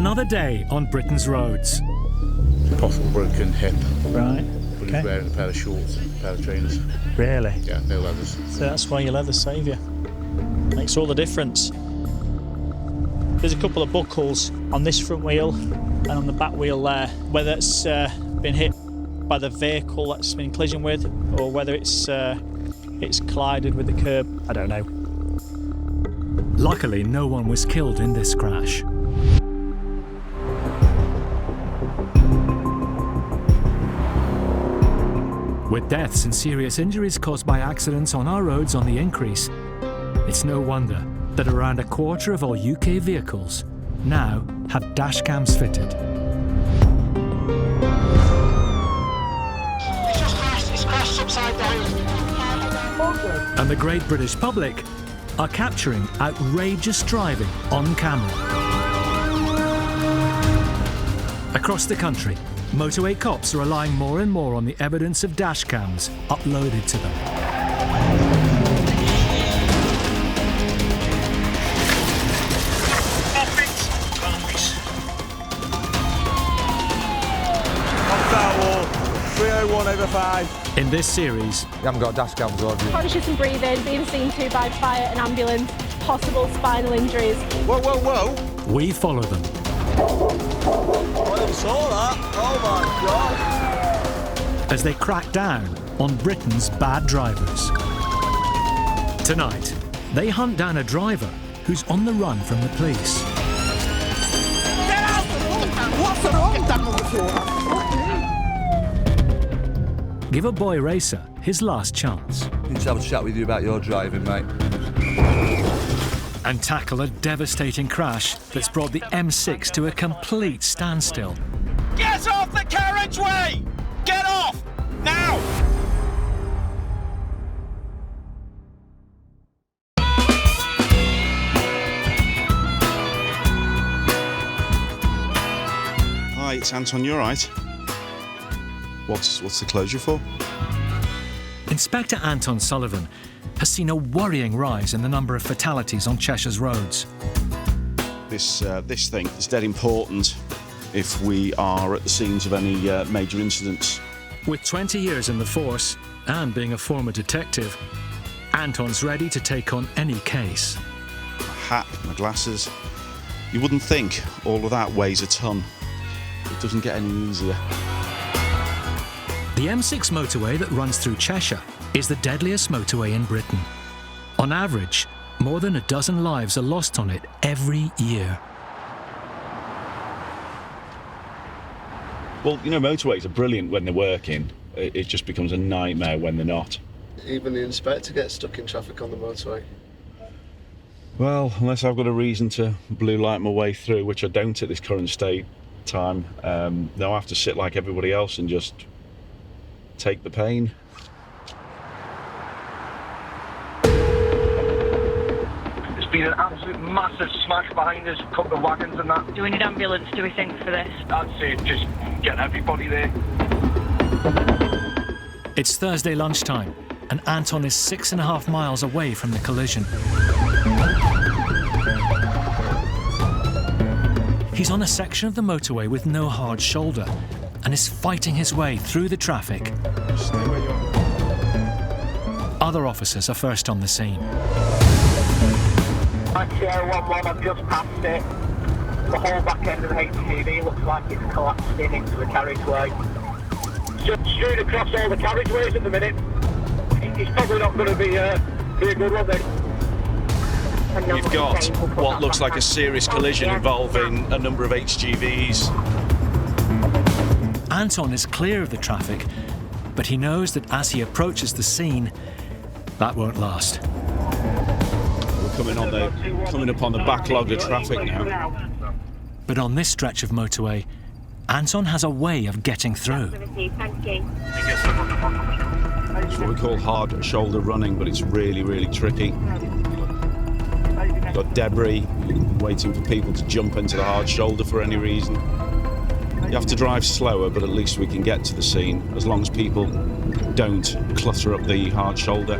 Another day on Britain's roads. Possible broken hip. Right. But Okay. he's wearing a pair of shorts, a pair of trainers. Really? Yeah, no leathers. So that's why your leathers save you. Makes all the difference. There's a couple of buckles on this front wheel and on the back wheel there. Whether it's been hit by the vehicle that's been collision with, or whether it's collided with the curb, I don't know. Luckily, no one was killed in this crash. With deaths and serious injuries caused by accidents on our roads on the increase, it's no wonder that around a quarter of all UK vehicles now have dash cams fitted. It's crashed upside down. And the great British public are capturing outrageous driving on camera. Across the country, motorway cops are relying more and more on the evidence of dash cams uploaded to them. In this series, You haven't got dash cams, have you? Conscious and breathing, being seen to by fire and ambulance, possible spinal injuries. Whoa, whoa, whoa! we follow them I never saw that! Oh my God! as they crack down on Britain's bad drivers. Tonight, they hunt down a driver who's on the run from the police. Get out! What's wrong, damn on the floor? Give a boy racer his last chance Need to have a chat with you about your driving, mate. and tackle a devastating crash that's brought the M6 to a complete standstill. Get off the carriageway! Get off! Now! Hi, it's Anton, you alright? What's the closure for? Inspector Anton Sullivan has seen a worrying rise in the number of fatalities on Cheshire's roads. This thing is dead important if we are at the scenes of any major incidents. With 20 years in the force and being a former detective, Anton's ready to take on any case. My hat, my glasses. You wouldn't think all of that weighs a ton. It doesn't get any easier. The M6 motorway that runs through Cheshire is the deadliest motorway in Britain. On average, more than a dozen lives are lost on it every year. Well, you know, motorways are brilliant when they're working. It just becomes a nightmare when they're not. Even the inspector gets stuck in traffic on the motorway. Well, unless I've got a reason to blue light my way through, which I don't at this current time, they'll have to sit like everybody else and just take the pain. There's been an absolute massive smash behind us, a couple of wagons and that. Do we need ambulance, do we think, for this? I'd say just get everybody there. It's Thursday lunchtime, and Anton is 6.5 miles away from the collision. He's on a section of the motorway with no hard shoulder and is fighting his way through the traffic. Other officers are first on the scene. I've just passed it. The whole back end of the HGV looks like it's collapsed in into the carriageway. Just straight across all the carriageways at the minute. It's probably not going to be a good one then. We've got what looks like a serious collision involving a number of HGVs. Anton is clear of the traffic, but he knows that as he approaches the scene, that won't last. We're coming up on the backlog of traffic now. But on this stretch of motorway, Anton has a way of getting through. It's what we call hard shoulder running, but it's really, really tricky. Got debris, waiting for people to jump into the hard shoulder for any reason. You have to drive slower, but at least we can get to the scene, as long as people don't clutter up the hard shoulder.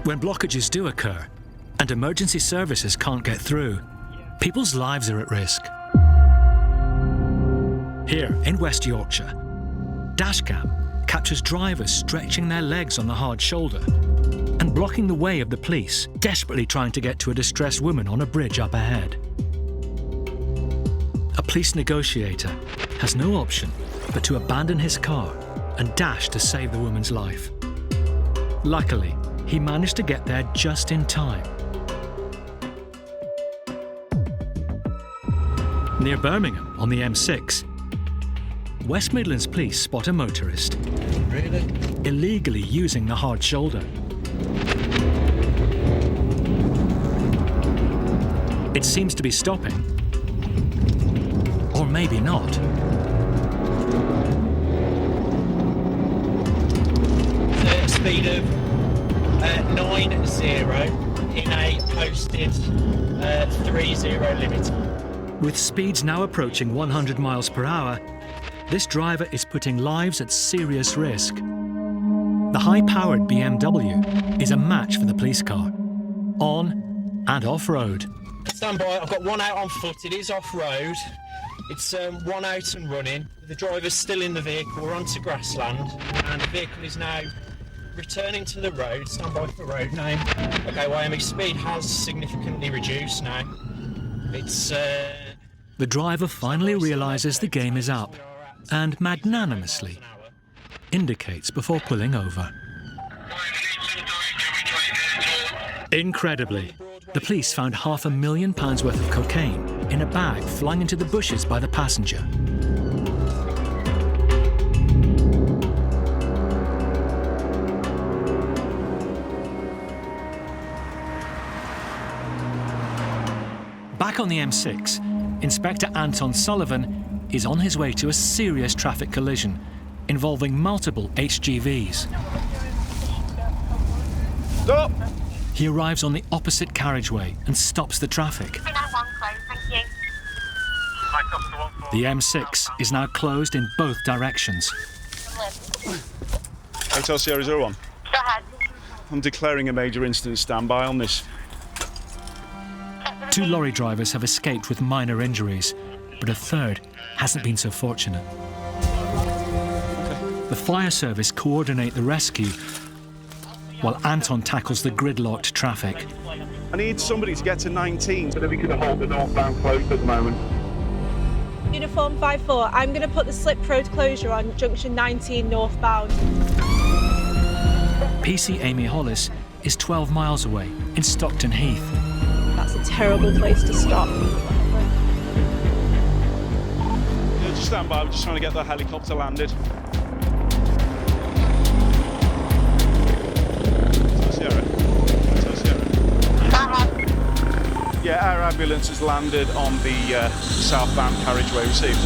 When blockages do occur, and emergency services can't get through, people's lives are at risk. Here in West Yorkshire, dashcam captures drivers stretching their legs on the hard shoulder and blocking the way of the police, desperately trying to get to a distressed woman on a bridge up ahead. A police negotiator has no option but to abandon his car and dash to save the woman's life. Luckily, he managed to get there just in time. Near Birmingham, on the M6, West Midlands police spot a motorist illegally using the hard shoulder. It seems to be stopping, or maybe not. Speed of 90 in a posted 30 limit. With speeds now approaching 100 miles per hour, this driver is putting lives at serious risk. The high-powered BMW is a match for the police car, on and off-road. Stand by, I've got one out on foot, it is off-road. It's one out and running. The driver's still in the vehicle, we're onto grassland, and the vehicle is now returning to the road. Stand by for road name. Okay, Amy, speed has significantly reduced now. It's... The driver finally realises the game is up and magnanimously indicates before pulling over. Incredibly, the police found £500,000 worth of cocaine in a bag flung into the bushes by the passenger. Back on the M6, Inspector Anton Sullivan is on his way to a serious traffic collision involving multiple HGVs. Stop! He arrives on the opposite carriageway and stops the traffic. The M6 is now closed in both directions. Hotel Sierra 01. Go ahead. I'm declaring a major incident. Standby on this. 2 lorry drivers have escaped with minor injuries, but a third hasn't been so fortunate. The fire service coordinate the rescue, while Anton tackles the gridlocked traffic. I need somebody to get to 19. So that we can hold the northbound closed at the moment. Uniform 5-4, I'm going to put the slip road closure on junction 19 northbound. PC Amy Hollis is 12 miles away in Stockton Heath. That's a terrible place to stop. Yeah, just stand by, we're just trying to get the helicopter landed. Hotel Sierra. Yeah, our ambulance has landed on the southbound carriageway. Received.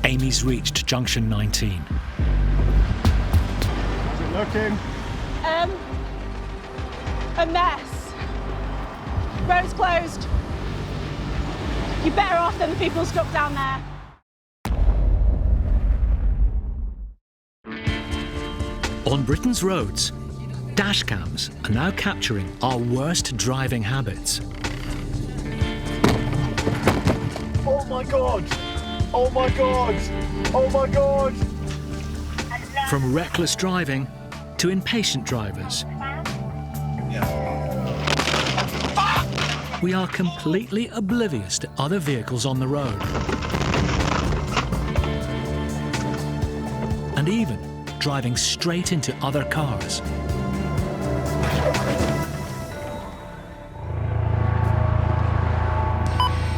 Amy's reached junction 19. How's it looking? A mess. Road's closed. You're better off than the people stuck down there. On Britain's roads, dashcams are now capturing our worst driving habits. Oh my God! Oh my God! Oh my God! From reckless driving to impatient drivers. We are completely oblivious to other vehicles on the road. And even driving straight into other cars.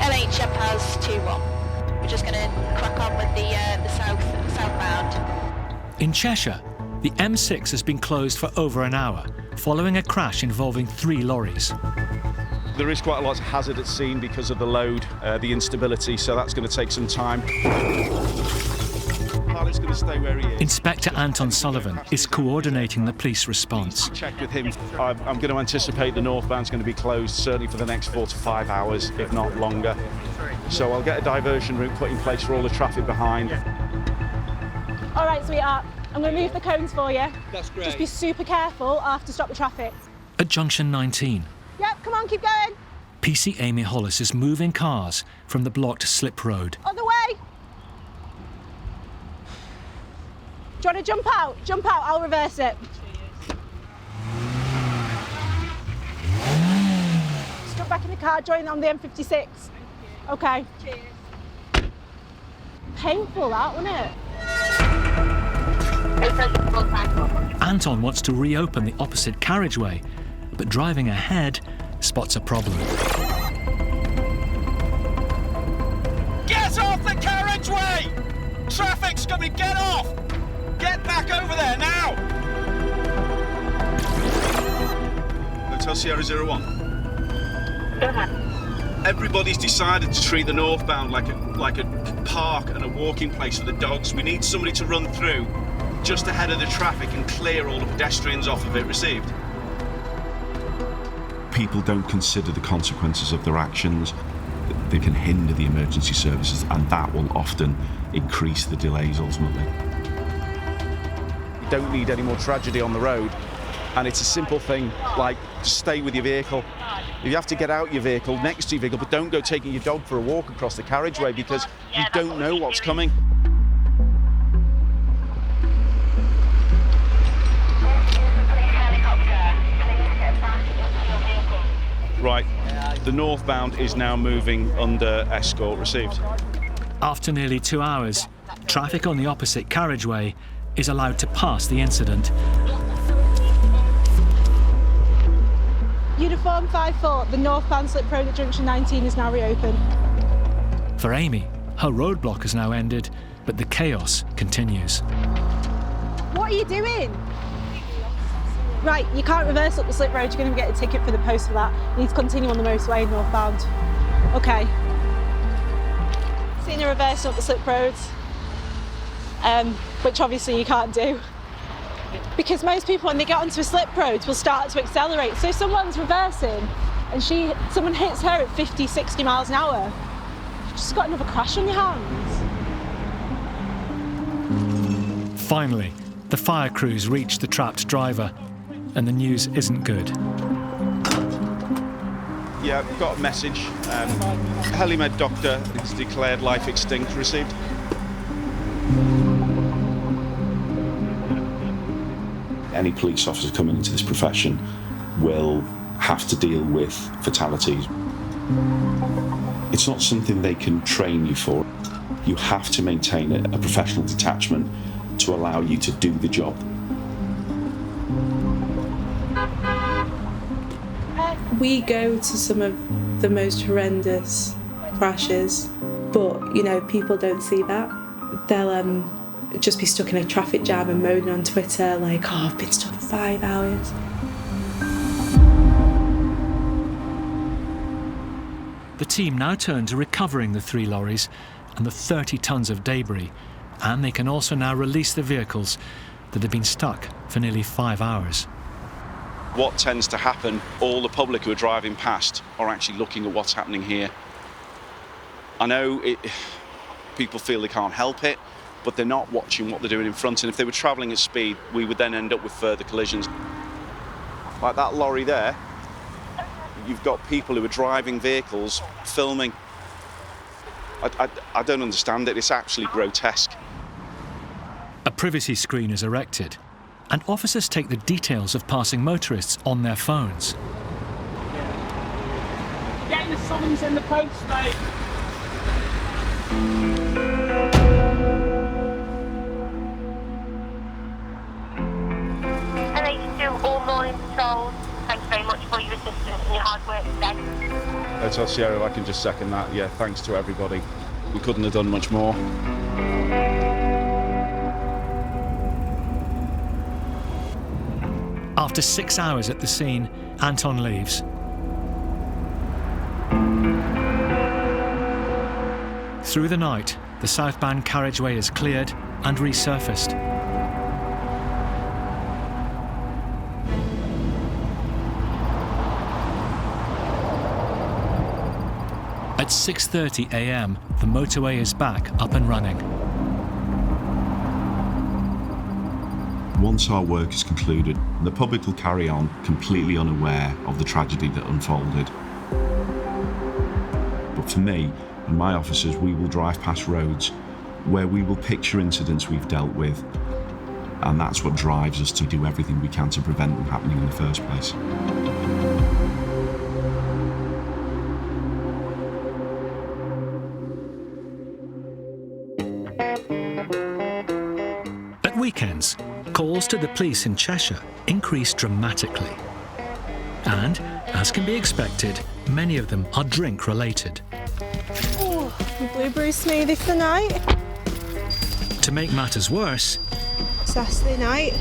LH Paz 21. We're just going to crack on with the southbound. In Cheshire, the M6 has been closed for over an hour, following a crash involving 3 lorries. There is quite a lot of hazard at scene because of the load, the instability, so that's going to take some time. Pilot's going to stay where he is. Inspector Anton Sullivan is coordinating the police response. Check with him. I'm going to anticipate the northbound's going to be closed, certainly for the next 4 to 5 hours, if not longer. So I'll get a diversion route put in place for all the traffic behind. All right, sweetheart. I'm going to move the cones for you. That's great. Just be super careful. I'll have to stop the traffic. At junction 19, Yep, come on, keep going. PC Amy Hollis is moving cars from the blocked slip road. On the way! Do you want to jump out? Jump out, I'll reverse it. Stuck back in the car, join on the M56. Okay. Cheers. Painful, that, wasn't it? Anton wants to reopen the opposite carriageway, but driving ahead spots a problem. Get off the carriageway! Traffic's coming, get off! Get back over there now! Hotel Sierra 01. Everybody's decided to treat the northbound like a park and a walking place for the dogs. We need somebody to run through just ahead of the traffic and clear all the pedestrians off of it. Received. People don't consider the consequences of their actions. They can hinder the emergency services, and that will often increase the delays ultimately. You don't need any more tragedy on the road, and it's a simple thing like just stay with your vehicle. If you have to get out your vehicle, next to your vehicle, but don't go taking your dog for a walk across the carriageway because you don't know what's coming. Right, the northbound is now moving under escort. Received. After nearly 2 hours, traffic on the opposite carriageway is allowed to pass the incident. Uniform 5-4, the northbound slip road at junction 19 is now reopened. For Amy, her roadblock has now ended, but the chaos continues. What are you doing? Right, you can't reverse up the slip road, you're going to get a ticket for the post for that. You need to continue on the motorway northbound. Okay. Seen a reverse up the slip roads, which obviously you can't do. Because most people, when they get onto a slip road, will start to accelerate. So if someone's reversing and someone hits her at 50, 60 miles an hour, you've just got another crash on your hands. Finally, the fire crews reach the trapped driver, and the news isn't good. Yeah, we've got a message. Helimed doctor has declared life extinct. Received. Any police officer coming into this profession will have to deal with fatalities. It's not something they can train you for. You have to maintain a professional detachment to allow you to do the job. We go to some of the most horrendous crashes, but, you know, people don't see that. They'll just be stuck in a traffic jam and moaning on Twitter like, oh, I've been stuck for 5 hours. The team now turn to recovering the 3 lorries and the 30 tonnes of debris, and they can also now release the vehicles that have been stuck for nearly 5 hours. What tends to happen, all the public who are driving past are actually looking at what's happening here. I know people feel they can't help it, but they're not watching what they're doing in front, and if they were travelling at speed, we would then end up with further collisions. Like that lorry there, you've got people who are driving vehicles, filming. I don't understand it, it's actually grotesque. A privacy screen is erected, and officers take the details of passing motorists on their phones. Getting the summons in the post, mate. All morning patrols. Thanks very much for your assistance and your hard work today. Hotel Sierra, I can just second that. Yeah, thanks to everybody. We couldn't have done much more. After 6 hours at the scene, Anton leaves. Through the night, the southbound carriageway is cleared and resurfaced. At 6:30 a.m, the motorway is back up and running. Once our work is concluded, the public will carry on completely unaware of the tragedy that unfolded. But for me and my officers, we will drive past roads where we will picture incidents we've dealt with, and that's what drives us to do everything we can to prevent them happening in the first place. At weekends, calls to the police in Cheshire increase dramatically. And, as can be expected, many of them are drink-related. Oh, blueberry smoothie for the night. To make matters worse, Saturday night.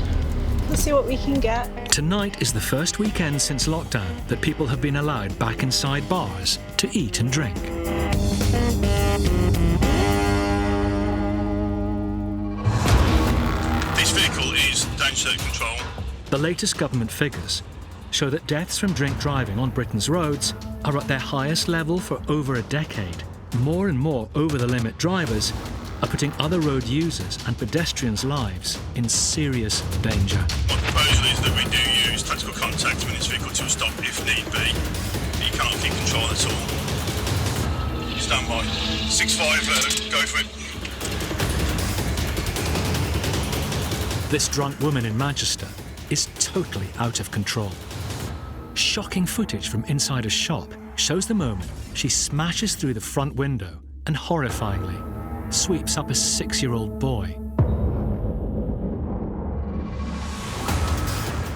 Let's see what we can get. tonight is the first weekend since lockdown that people have been allowed back inside bars to eat and drink. This vehicle is down control. The latest government figures show that deaths from drink driving on Britain's roads are at their highest level for over a decade. More and more over-the-limit drivers are putting other road users and pedestrians' lives in serious danger. My proposal is that we do use tactical contact to bring this vehicle to a stop if need be. You cannot keep control at all. Stand by. 6-5, go for it. This drunk woman in Manchester is totally out of control. Shocking footage from inside a shop shows the moment she smashes through the front window and horrifyingly sweeps up a 6-year-old boy.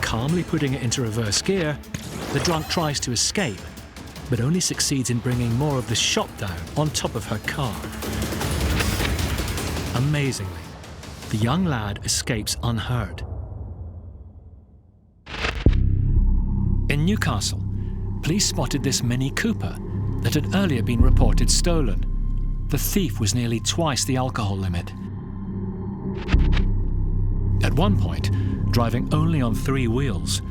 Calmly putting it into reverse gear, the drunk tries to escape, but only succeeds in bringing more of the shop down on top of her car. Amazingly, the young lad escapes unhurt. In Newcastle, police spotted this Mini Cooper that had earlier been reported stolen. The thief was nearly twice the alcohol limit. At one point, driving only on 3 wheels.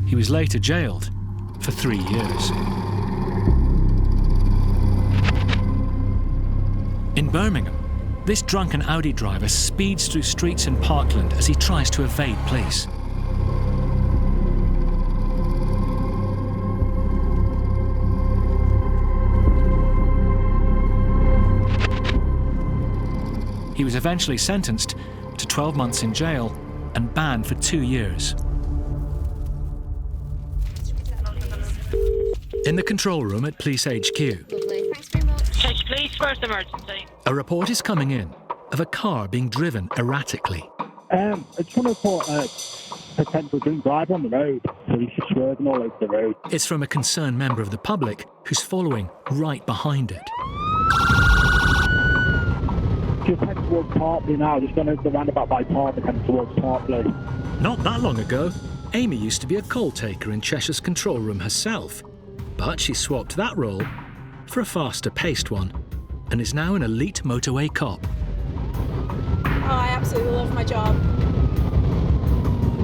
He was later jailed for 3 years. In Birmingham, this drunken Audi driver speeds through streets in Parkland as he tries to evade police. He was eventually sentenced to 12 months in jail and banned for 2 years. In the control room at Police HQ, Cheshire Police, first emergency. a report is coming in of a car being driven erratically. I just want to report a potential drink driver on the road, so he's just swerving all over the road. It's from a concerned member of the public who's following right behind it. Just head towards Parkley now, just going over the roundabout by Park and head towards Parkley. Not that long ago, Amy used to be a call taker in Cheshire's control room herself, but she swapped that role for a faster-paced one and is now an elite motorway cop. Oh, I absolutely love my job.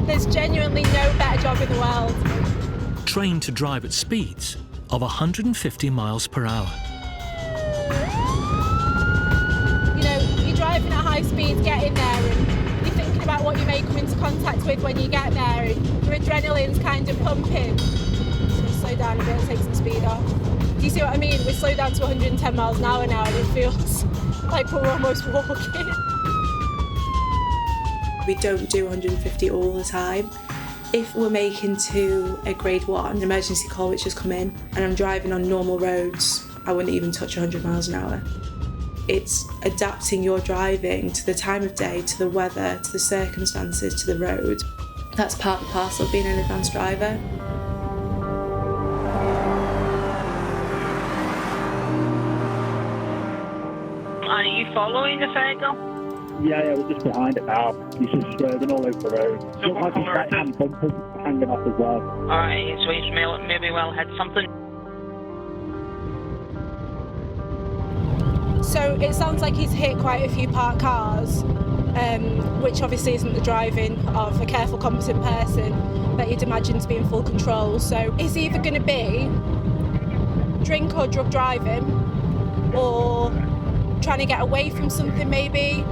There's genuinely no better job in the world. Trained to drive at speeds of 150 miles per hour. You know, you're driving at high speeds, getting there, and you're thinking about what you may come into contact with when you get there, and your adrenaline's kind of pumping. So slow down a bit and take some speed off. Do you see what I mean? We slow down to 110 miles an hour now, and it feels like we're almost walking. We don't do 150 all the time. If we're making to a grade 1 an emergency call which has come in and I'm driving on normal roads, I wouldn't even touch 100 miles an hour. It's adapting your driving to the time of day, to the weather, to the circumstances, to the road. That's part and parcel of being an advanced driver. Are you following the vehicle? Yeah, we're just behind it now. He's just swerving all over the road. Looks like his right-hand bumper's hanging off as well. Alright, so he's maybe well had something. So it sounds like he's hit quite a few parked cars, which obviously isn't the driving of a careful, competent person that you'd imagine to be in full control. So it's either going to be drink or drug driving, or trying to get away from something maybe,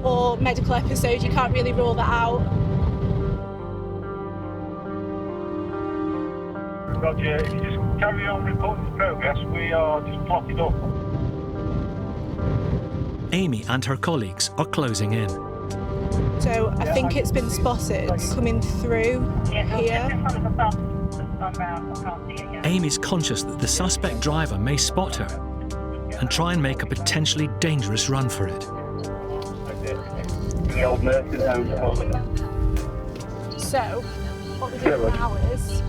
or medical episode. You can't really rule that out. Roger. If you just carry on reporting progress, we are just plotted up. Amy and her colleagues are closing in. So I think it's been spotted coming through here. Amy's conscious that the suspect driver may spot her and try and make a potentially dangerous run for it. The old nursing home. So what we're doing now is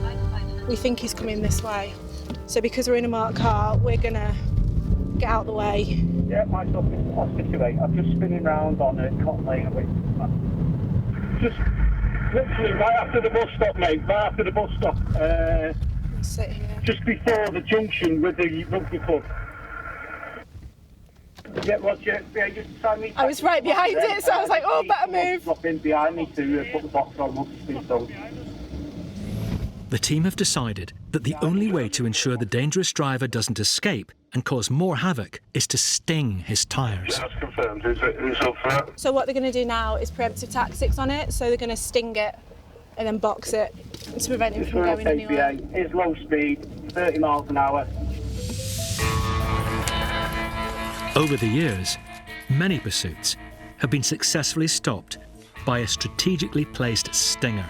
we think he's coming this way. So because we're in a marked car, we're gonna get out the way. Yeah, myself is Oscar 28. I'm just spinning round on a Cotton Lane away. Just literally right after the bus stop, mate. Right after the bus stop. Sit here. Just before the junction with the rugby club. Yeah, Roger. Yeah, just sign me. I was right behind it, so I was like, oh, better move. Drop in behind me to put the box on once it's been sold. The team have decided that the only way to ensure the dangerous driver doesn't escape and cause more havoc is to sting his tyres. That's confirmed. Who's up for that? So what they're going to do now is preemptive tactics on it. So they're going to sting it and then box it to prevent him from going anywhere. Is low speed, 30 miles an hour. Over the years, many pursuits have been successfully stopped by a strategically placed stinger.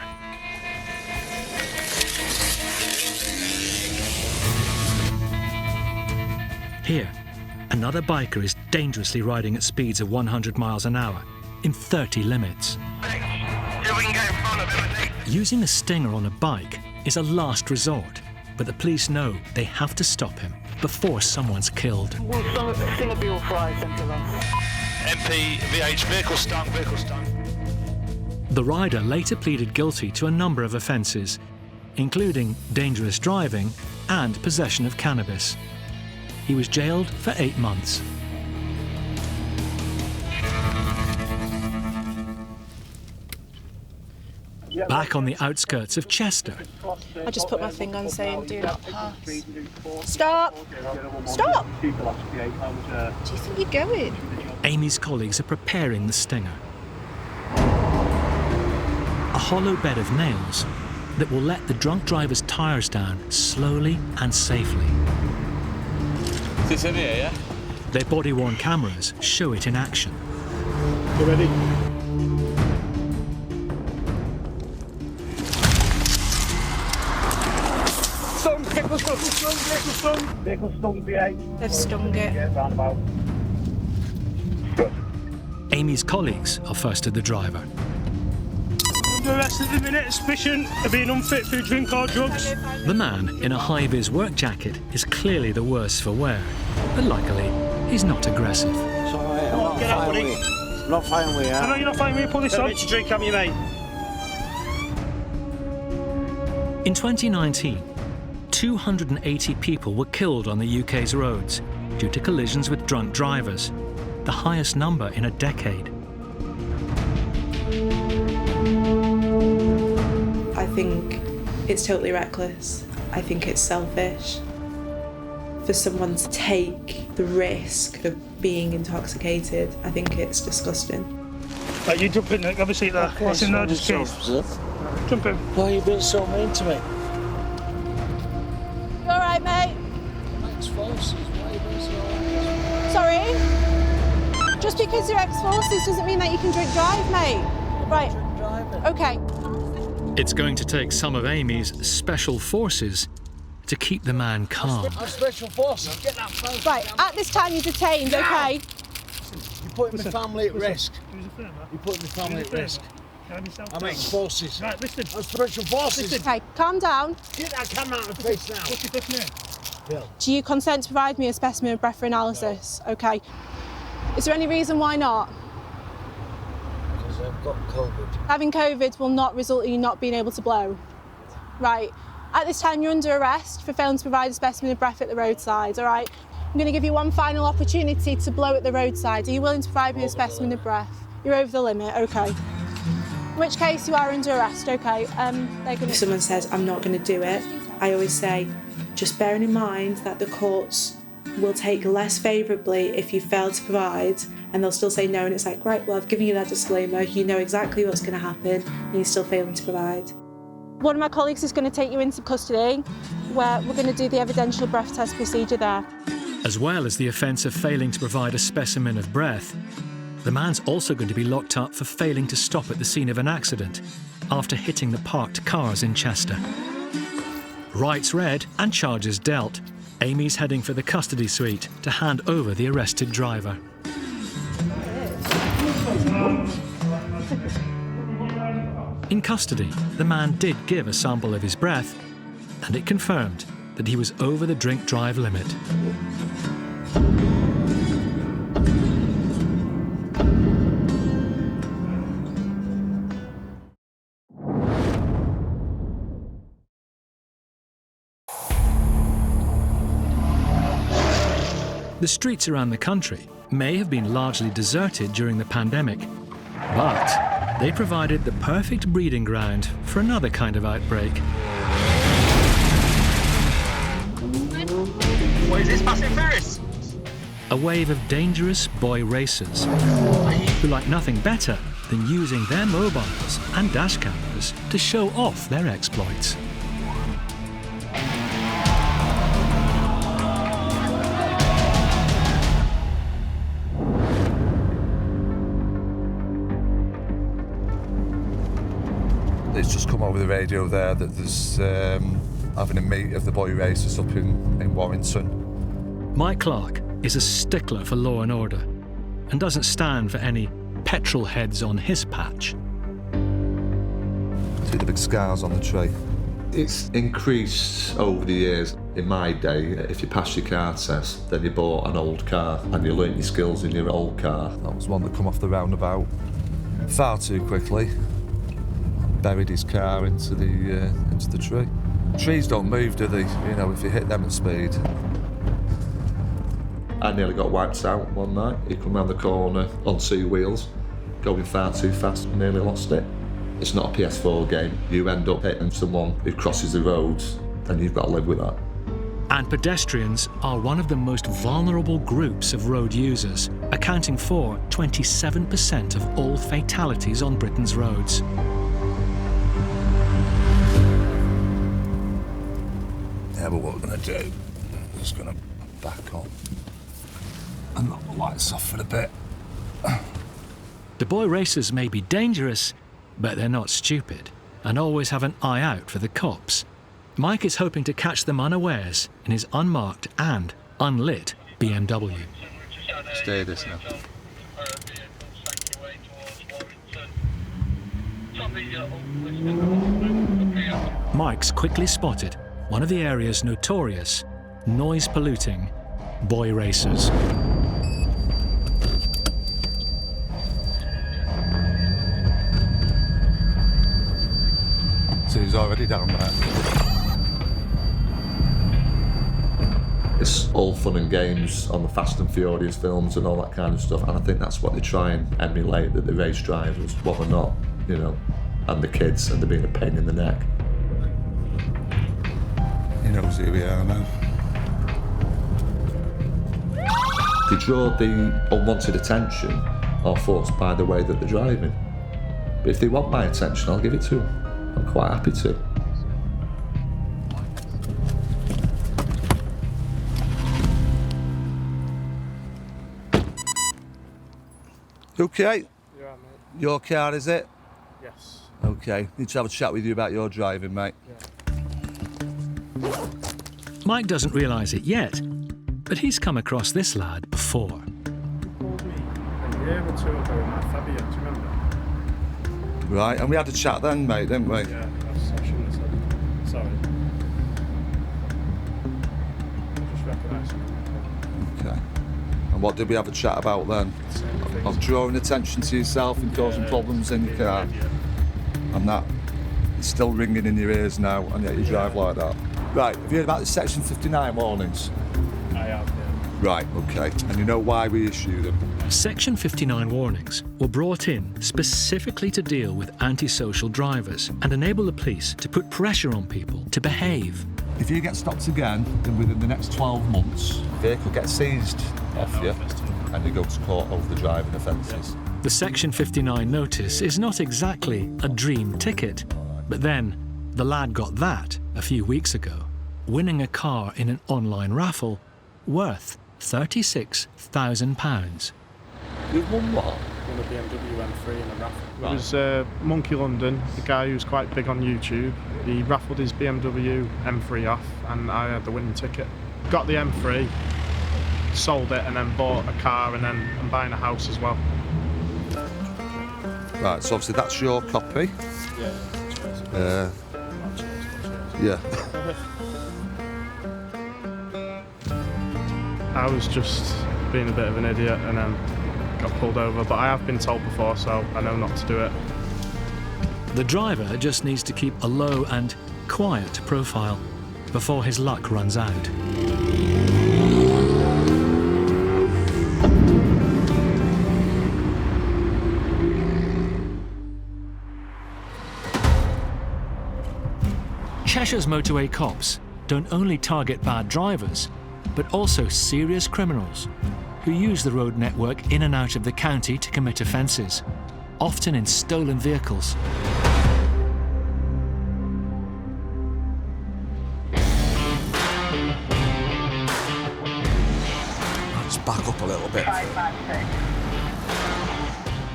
Here, another biker is dangerously riding at speeds of 100 miles an hour in 30 limits. Using a stinger on a bike is a last resort, but the police know they have to stop him before someone's killed. Will stinger be authorised, MP, VH, vehicle stung. The rider later pleaded guilty to a number of offences, including dangerous driving and possession of cannabis. He was jailed for 8 months. Back on the outskirts of Chester. I just put my finger on saying, do not pass. Stop! Stop! Do you think you're going? Amy's colleagues are preparing the stinger. A hollow bed of nails that will let the drunk driver's tyres down slowly and safely. Is this in here, yeah? Their body-worn cameras show it in action. You ready? Vehicle stung, VH. They've stung it. Yeah, roundabout. Amy's colleagues are first to the driver. Under arrest at the minute, suspicion of being unfit for drink or drugs. The man in a high-vis work jacket is clearly the worse for wear, but luckily, he's not aggressive. It's all right, I'm not fine with you. I'm not fine with you. I know you're not fine with you, pull this on. To drink, haven't you, mate? In 2019, 280 people were killed on the UK's roads due to collisions with drunk drivers, the highest number in a decade. I think it's totally reckless. I think it's selfish. For someone to take the risk of being intoxicated, I think it's disgusting. Right, you jump in, Nick. Have a seat there. What's in there? Just case. Jump in. Why are you being so mean to me? You all right, mate? Ex-forces, why are you being so mean? Sorry? Just because you're ex-forces doesn't mean that you can drink drive, mate. Right. Okay. It's going to take some of Amy's special forces to keep the man calm. I'm special forces, get that phone. Right, at this time you're detained, okay? You're putting my family at risk. You're putting my family at risk. I'm ex-forces. Right, listen. I'm special forces. Okay, calm down. Get that camera out of the face now. What's your first name? Bill. Do you consent to provide me a specimen of breath for analysis? Okay. Is there any reason why not? Because I've got COVID. Having COVID will not result in you not being able to blow. Right. At this time, you're under arrest for failing to provide a specimen of breath at the roadside, all right? I'm going to give you one final opportunity to blow at the roadside. Are you willing to provide me a specimen of breath? You're over the limit, okay. In which case, you are under arrest, okay. If someone says, I'm not going to do it, I always say, just bearing in mind that the courts will take less favourably if you fail to provide, and they'll still say no, and it's like, right, well, I've given you that disclaimer, you know exactly what's going to happen, and you're still failing to provide. One of my colleagues is going to take you into custody, where we're going to do the evidential breath test procedure there. As well as the offence of failing to provide a specimen of breath, the man's also going to be locked up for failing to stop at the scene of an accident after hitting the parked cars in Chester. Rights read and charges dealt. Amy's heading for the custody suite to hand over the arrested driver. In custody, the man did give a sample of his breath, and it confirmed that he was over the drink-drive limit. The streets around the country may have been largely deserted during the pandemic, but they provided the perfect breeding ground for another kind of outbreak. What is this, passing Ferris? A wave of dangerous boy racers who like nothing better than using their mobiles and dash cameras to show off their exploits. It's just come over the radio there that there's having a meet of the boy racers up in Warrington. Mike Clark is a stickler for law and order and doesn't stand for any petrol heads on his patch. See the big scars on the tree? It's increased over the years. In my day, if you passed your car test, then you bought an old car and you learnt your skills in your old car. That was one that come off the roundabout far too quickly. Buried his car into the tree. Trees don't move, do they? You know, if you hit them at speed. I nearly got wiped out one night. He come round the corner on two wheels, going far too fast, nearly lost it. It's not a PS4 game. You end up hitting someone who crosses the roads, and you've got to live with that. And pedestrians are one of the most vulnerable groups of road users, accounting for 27% of all fatalities on Britain's roads. Yeah, but what we're going to do, we're just going to back up and knock the lights off for a bit. The boy racers may be dangerous, but they're not stupid and always have an eye out for the cops. Mike is hoping to catch them unawares in his unmarked and unlit BMW. Stay this now. Mike's quickly spotted one of the area's notorious, noise-polluting boy racers. So he's already down there. It's all fun and games on the Fast and Furious films and all that kind of stuff, and I think that's what they try and emulate, that the race drivers, what they're not, you know, and the kids, and they're being a pain in the neck. He knows who we are now. They draw the unwanted attention or forced by the way that they're driving. But if they want my attention, I'll give it to them. I'm quite happy to. Okay? You're right, mate. Your car, is it? Yes. Okay. Need to have a chat with you about your driving, mate. Yeah. Mike doesn't realise it yet, but he's come across this lad before. You called me a year or two ago in my Fabia, do you remember? Right, and we had a chat then, mate, didn't we? Yeah, I shouldn't have said. Sorry. I just recognised you. Okay. And what did we have a chat about then? Of drawing attention to yourself and causing problems in your car. And that is still ringing in your ears now, and yet you drive like that. Right, have you heard about the Section 59 warnings? I have, yeah. Right, okay. And you know why we issue them? Section 59 warnings were brought in specifically to deal with antisocial drivers and enable the police to put pressure on people to behave. If you get stopped again, then within the next 12 months, the vehicle gets seized off you and you go to court over the driving offences. The Section 59 notice is not exactly a dream ticket, but then The lad got that a few weeks ago, winning a car in an online raffle worth £36,000. You've won what? Won a BMW M3 in a raffle. Right. It was Monkey London, the guy who's quite big on YouTube. He raffled his BMW M3 off and I had the winning ticket. Got the M3, sold it and then bought a car and then I'm buying a house as well. Right, so obviously that's your copy. Yeah. Yeah. I was just being a bit of an idiot and then got pulled over, but I have been told before, so I know not to do it. The driver just needs to keep a low and quiet profile before his luck runs out. Cheshire's motorway cops don't only target bad drivers, but also serious criminals who use the road network in and out of the county to commit offences, often in stolen vehicles. Let's back up a little bit.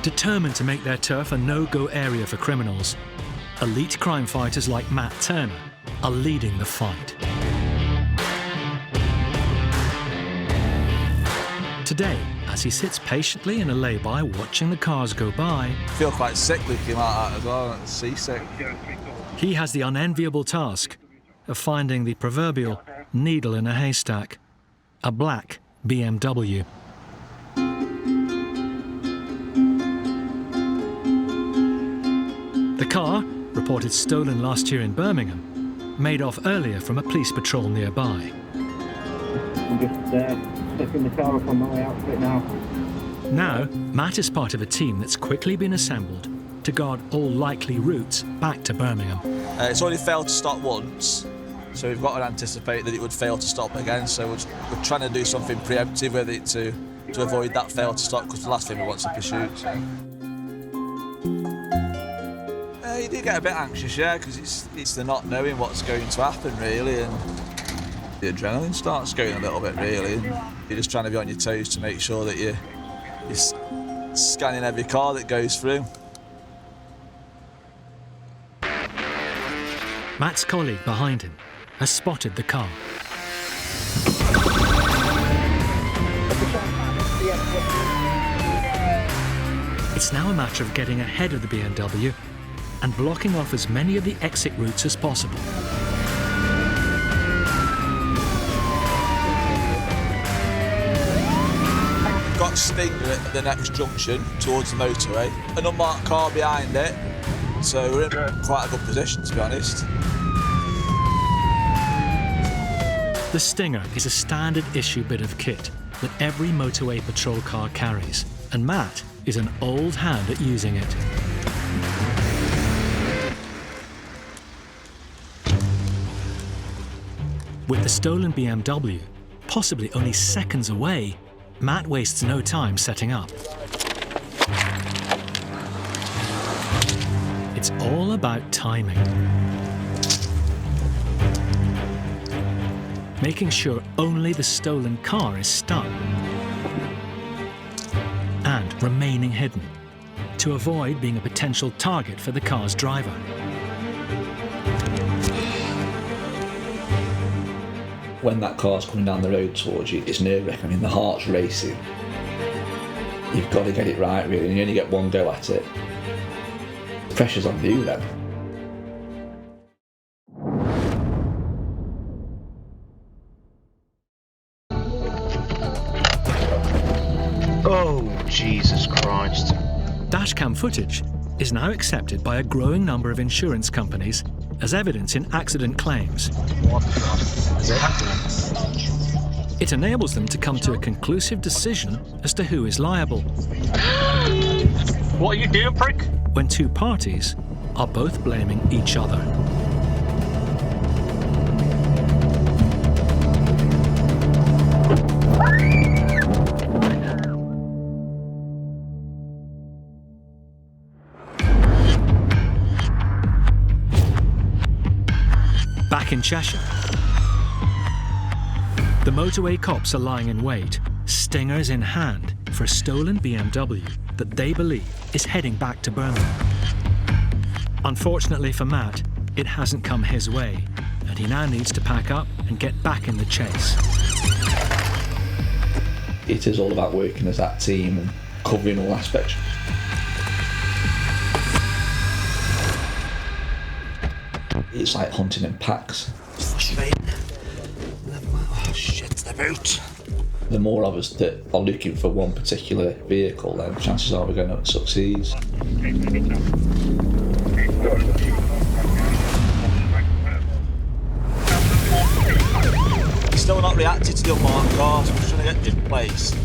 Determined to make their turf a no-go area for criminals, elite crime fighters like Matt Turner are leading the fight. Today, as he sits patiently in a lay-by watching the cars go by, I feel quite sick looking like that as well, and seasick. he has the unenviable task of finding the proverbial needle in a haystack, a black BMW. The car, reported stolen last year in Birmingham, made off earlier from a police patrol nearby. I'm just setting the car up on my way out to it now. Now, Matt is part of a team that's quickly been assembled to guard all likely routes back to Birmingham. It's only failed to stop once, so we've got to anticipate that it would fail to stop again, so we're trying to do something preemptive with it to avoid that fail to stop, because the last thing we want is a pursuit. So. You do get a bit anxious, yeah, because it's the not knowing what's going to happen, really, and the adrenaline starts going a little bit, really, and you're just trying to be on your toes to make sure that you're scanning every car that goes through. Matt's colleague behind him has spotted the car. It's now a matter of getting ahead of the BMW and blocking off as many of the exit routes as possible. Got Stinger at the next junction towards the motorway, an unmarked car behind it, so we're in quite a good position, to be honest. The Stinger is a standard issue bit of kit that every motorway patrol car carries, and Matt is an old hand at using it. With the stolen BMW possibly only seconds away, Matt wastes no time setting up. It's all about timing. Making sure only the stolen car is stuck. And remaining hidden, to avoid being a potential target for the car's driver. When that car's coming down the road towards you, it's nerve-wracking. I mean, the heart's racing. You've got to get it right, really, and you only get one go at it. The pressure's on you then. Oh, Jesus Christ. Dashcam footage is now accepted by a growing number of insurance companies as evidence in accident claims. What the fuck is happening? It enables them to come to a conclusive decision as to who is liable. What are you doing, prick? When two parties are both blaming each other. Back in Cheshire, the motorway cops are lying in wait, stingers in hand, for a stolen BMW that they believe is heading back to Birmingham. Unfortunately for Matt, it hasn't come his way, and he now needs to pack up and get back in the chase. It is all about working as that team and covering all aspects. It's like hunting in packs. It's frustrating. Oh shit, they're out. The more of us that are looking for one particular vehicle, then chances are we're going to succeed. Still not reacted to the unmarked cars. I'm just trying to get displaced,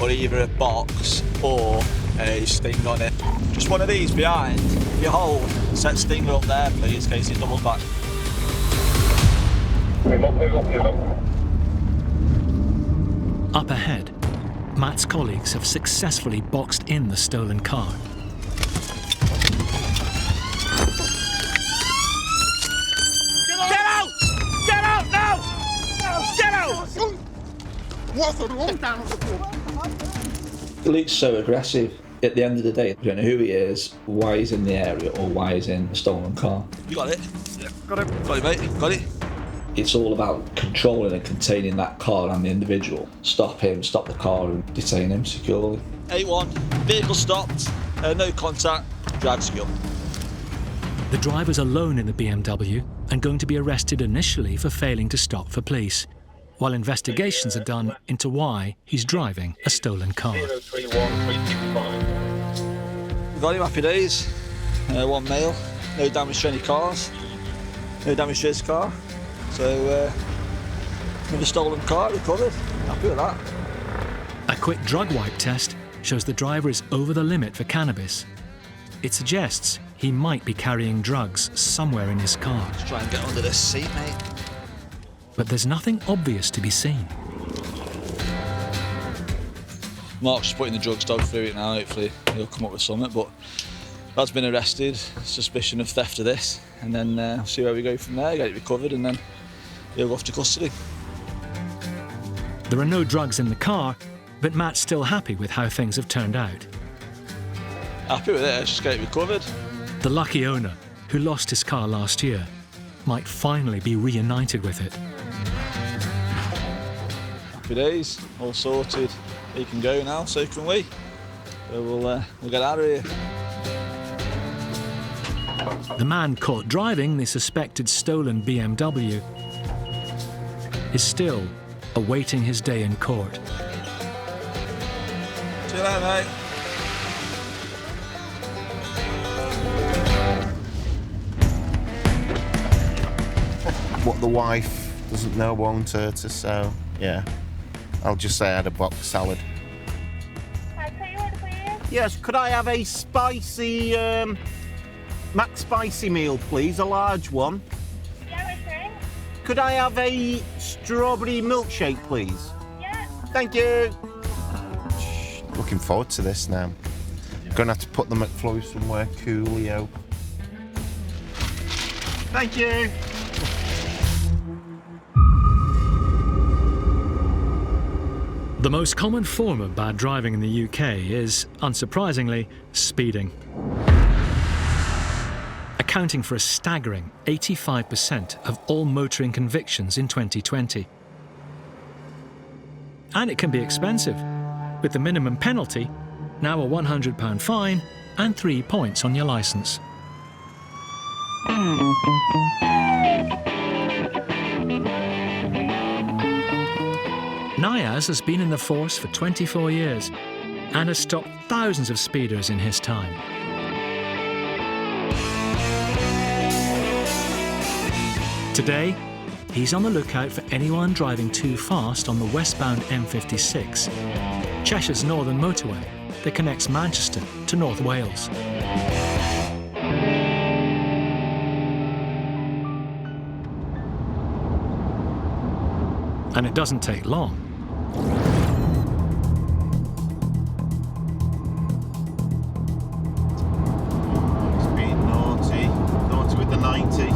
or either a box or a stinger on it. Just one of these behind. If you hold, set stinger up there, please, in case it doubles back. Up ahead, Matt's colleagues have successfully boxed in the stolen car. Get out! Get out now! Get out! Luke's so aggressive. At the end of the day, you don't know who he is, why he's in the area, or why he's in a stolen car. You got it? Yeah, got it. Got it, mate. Got it. It's all about controlling and containing that car and the individual. Stop him, stop the car, and detain him securely. 8-1, vehicle stopped, no contact, drive secure. The driver's alone in the BMW and going to be arrested initially for failing to stop for police, while investigations are done into why he's driving a stolen car. 031365. We got him, happy days. One male, no damage to any cars, no damage to his car. So, another stolen car recovered. Happy with that. A quick drug wipe test shows the driver is over the limit for cannabis. It suggests he might be carrying drugs somewhere in his car. Let's try and get under this seat, mate. But there's nothing obvious to be seen. Mark's just putting the drugs dog through it now. Hopefully he'll come up with something. But lad's been arrested, suspicion of theft of this, and then see where we go from there. Get it recovered, and then he'll go off to custody. There are no drugs in the car, but Matt's still happy with how things have turned out. Happy with it. Let's just get it recovered. The lucky owner, who lost his car last year, might finally be reunited with it. Happy days, all sorted. He can go now, so can we. So we'll get out of here. The man caught driving the suspected stolen BMW is still awaiting his day in court. See you later, mate. What the wife doesn't know won't hurt her, so yeah. I'll just say I had a box salad. Yes, could I have a spicy, McSpicy meal, please? A large one. Yeah, okay. Could I have a strawberry milkshake, please? Yeah. Thank you. Looking forward to this now. Gonna have to put the McFlurry somewhere coolio. Thank you. The most common form of bad driving in the UK is, unsurprisingly, speeding, accounting for a staggering 85% of all motoring convictions in 2020. And it can be expensive, with the minimum penalty now a £100 fine and 3 points on your licence. Niaz has been in the force for 24 years and has stopped thousands of speeders in his time. Today, he's on the lookout for anyone driving too fast on the westbound M56, Cheshire's northern motorway that connects Manchester to North Wales. And it doesn't take long. It's being naughty. Naughty with the 90.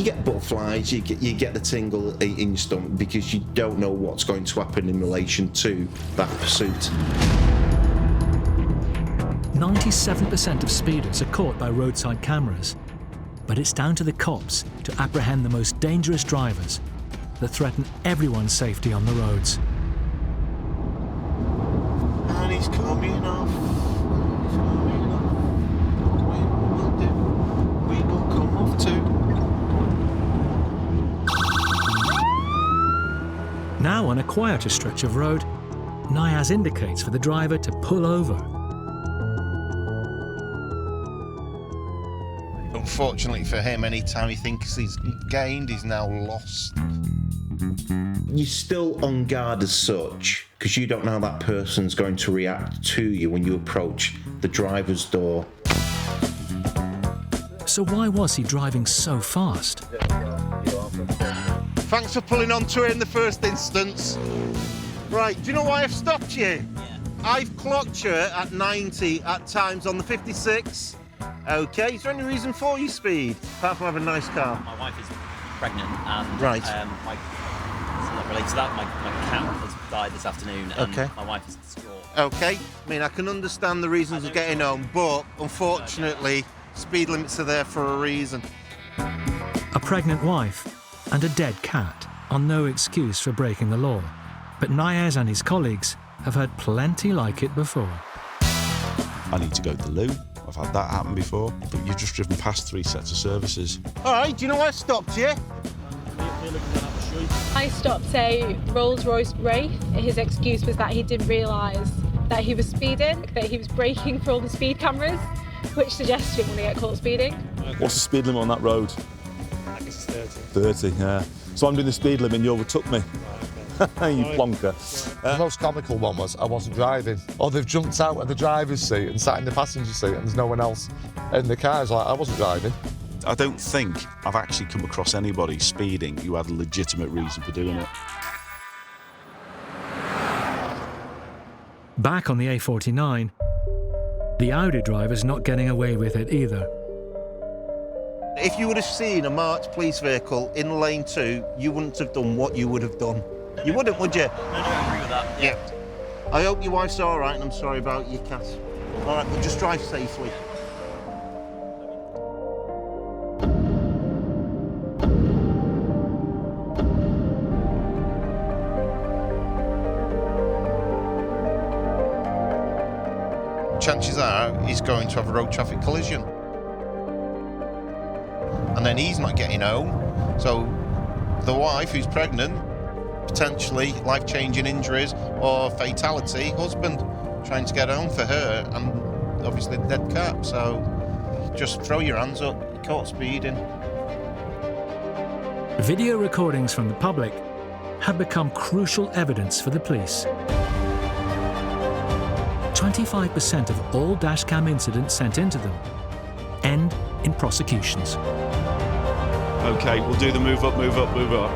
You get butterflies, you get the tingle in your stomach because you don't know what's going to happen in relation to that pursuit. 97% of speeders are caught by roadside cameras, but it's down to the cops to apprehend the most dangerous drivers that threaten everyone's safety on the roads. And he's coming off. We will come off too. Now on a quieter stretch of road, Niaz indicates for the driver to pull over. Unfortunately for him, any time he thinks he's gained, he's now lost. You're still on guard as such, because you don't know how that person's going to react to you when you approach the driver's door. So why was he driving so fast? Thanks for pulling onto it in the first instance. Right, do you know why I've stopped you? Yeah. I've clocked you at 90 at times on the 56. Okay, is there any reason for your speed, apart from having a nice car? My wife is pregnant and right. So that relates to that. My cat has died this afternoon and my wife is distraught. Okay, I mean, I can understand the reasons of getting home, but unfortunately, speed limits are there for a reason. A pregnant wife and a dead cat are no excuse for breaking the law, but Niaz and his colleagues have heard plenty like it before. I need to go to the loo. I've had that happen before, but you've just driven past 3 sets of services. All right, do you know why I stopped you? I stopped a Rolls-Royce Wraith. His excuse was that he didn't realise that he was speeding, that he was braking for all the speed cameras, which suggests he didn't want to get caught speeding. What's the speed limit on that road? I guess it's 30, yeah. So I'm doing the speed limit and you overtook me. You plonker. The most comical one was I wasn't driving. Or they've jumped out of the driver's seat and sat in the passenger seat and there's no one else in the car. It's like, I wasn't driving. I don't think I've actually come across anybody speeding who had a legitimate reason for doing it. Back on the A49, the Audi driver's not getting away with it either. If you would have seen a marked police vehicle in lane 2, you wouldn't have done what you would have done. You wouldn't, would you? No, I agree with that. Yeah. I hope your wife's all right, and I'm sorry about your cat. All right, but just drive safely. Chances are he's going to have a road traffic collision. And then he's not getting home, so the wife, who's pregnant, potentially life-changing injuries or fatality, husband trying to get home for her, and obviously the dead cat. So just throw your hands up, you're caught speeding. Video recordings from the public have become crucial evidence for the police. 25% of all dashcam incidents sent into them end in prosecutions. OK, we'll do the move up, move up, move up.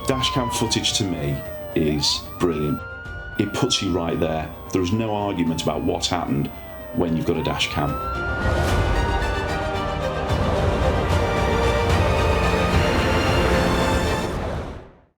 Dashcam footage to me is brilliant. It puts you right there. There is no argument about what's happened when you've got a dashcam.